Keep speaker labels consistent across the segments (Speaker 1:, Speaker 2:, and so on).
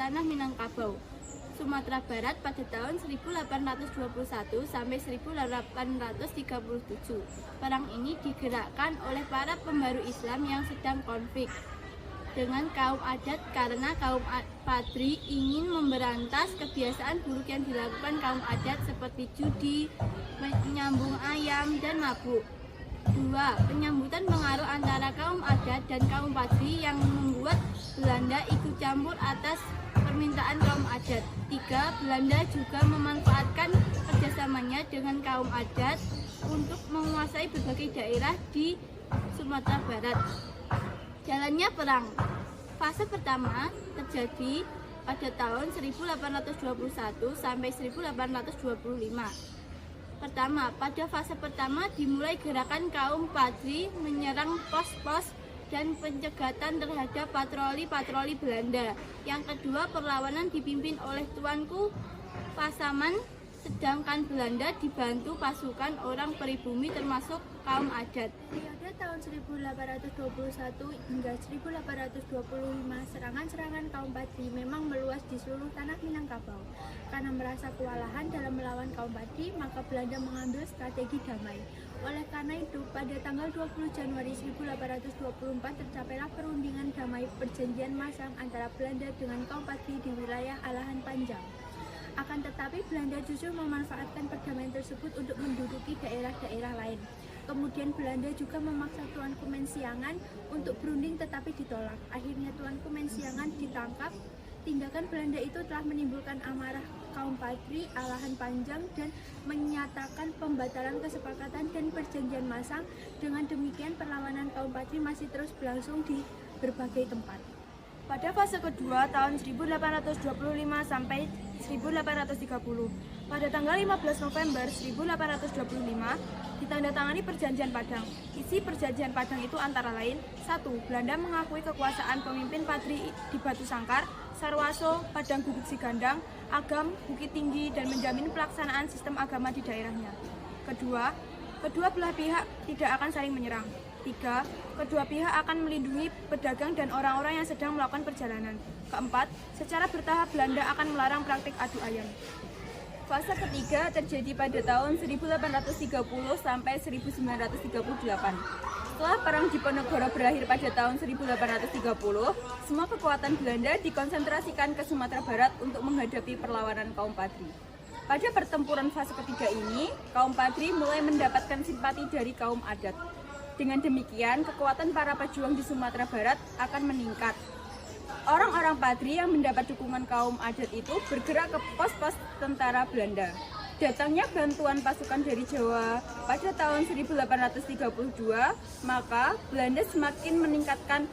Speaker 1: tanah Minangkabau, Sumatera Barat pada tahun 1821 sampai 1837. Perang ini digerakkan oleh para pembaru Islam yang sedang konflik dengan kaum adat karena kaum Padri ingin memberantas kebiasaan buruk yang dilakukan kaum adat seperti judi, menyambung ayam, dan mabuk. 2. Penyambutan pengaruh antara kaum adat dan kaum Padri yang membuat Belanda ikut campur atas permintaan kaum adat. 3. Belanda juga memanfaatkan kerjasamanya dengan kaum adat untuk menguasai berbagai daerah di Sumatera Barat. Jalannya perang. Fase pertama terjadi pada tahun 1821 sampai 1825. Pertama, pada fase pertama dimulai gerakan kaum Padri menyerang pos-pos dan pencegatan terhadap patroli-patroli Belanda. Yang kedua, perlawanan dipimpin oleh Tuanku Pasaman, sedangkan Belanda dibantu pasukan orang pribumi termasuk kaum adat.
Speaker 2: Periode tahun 1821 hingga 1825, serangan-serangan kaum Padri memang meluas di seluruh tanah Minangkabau. Karena merasa kewalahan dalam melawan kaum Padri, maka Belanda mengambil strategi damai. Oleh karena itu, pada tanggal 20 Januari 1824 tercapailah perundingan damai perjanjian masang antara Belanda dengan kaum Padri di wilayah Alahan Panjang. Akan tetapi Belanda justru memanfaatkan perdamaian tersebut untuk menduduki daerah-daerah lain. Kemudian Belanda juga memaksa Tuanku Mensiangan untuk berunding tetapi ditolak. Akhirnya Tuanku Mensiangan ditangkap. Tindakan Belanda itu telah menimbulkan amarah kaum Padri Alahan Panjang dan menyatakan pembatalan kesepakatan dan perjanjian masang. Dengan demikian perlawanan kaum Padri masih terus berlangsung di berbagai tempat.
Speaker 3: Pada fase kedua tahun 1825 sampai 1830, pada tanggal 15 November 1825 ditandatangani Perjanjian Padang. Isi Perjanjian Padang itu antara lain: 1. Belanda mengakui kekuasaan pemimpin Padri di Batu Sangkar, Sarwaso, Padang Gubuk Sigandang, Agam, Bukit Tinggi, dan menjamin pelaksanaan sistem agama di daerahnya. Kedua belah pihak tidak akan saling menyerang. 3. Kedua pihak akan melindungi pedagang dan orang-orang yang sedang melakukan perjalanan. Keempat, secara bertahap Belanda akan melarang praktik adu ayam.
Speaker 1: Fase ketiga terjadi pada tahun 1830 sampai 1938. Setelah Perang Diponegoro berakhir pada tahun 1830, semua kekuatan Belanda dikonsentrasikan ke Sumatera Barat untuk menghadapi perlawanan kaum Padri. Pada pertempuran fase ketiga ini, kaum Padri mulai mendapatkan simpati dari kaum adat. Dengan demikian, kekuatan para pejuang di Sumatera Barat akan meningkat. Orang-orang Padri yang mendapat dukungan kaum adat itu bergerak ke pos-pos tentara Belanda. Datangnya bantuan pasukan dari Jawa pada tahun 1832, maka Belanda semakin meningkatkan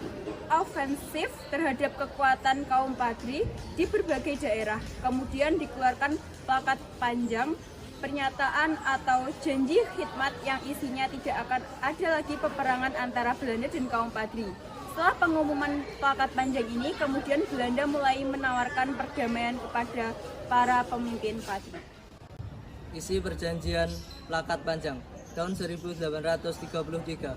Speaker 1: ofensif terhadap kekuatan kaum Padri di berbagai daerah. Kemudian dikeluarkan plakat panjang, pernyataan atau janji khidmat yang isinya tidak akan ada lagi peperangan antara Belanda dan kaum Padri. Setelah pengumuman plakat panjang ini, kemudian Belanda mulai menawarkan perdamaian kepada para pemimpin Padri.
Speaker 4: Isi perjanjian plakat panjang tahun 1833.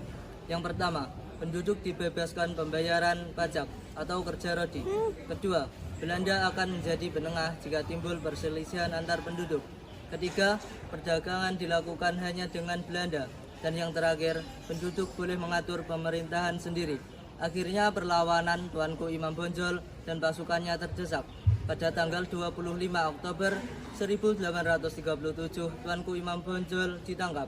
Speaker 4: Yang pertama, penduduk dibebaskan pembayaran pajak atau kerja rodi. Kedua, Belanda akan menjadi penengah jika timbul perselisihan antar penduduk. Ketiga, perdagangan dilakukan hanya dengan Belanda. Dan yang terakhir, penduduk boleh mengatur pemerintahan sendiri. Akhirnya perlawanan Tuanku Imam Bonjol dan pasukannya terdesak. Pada tanggal 25 Oktober 1837, Tuanku Imam Bonjol ditangkap.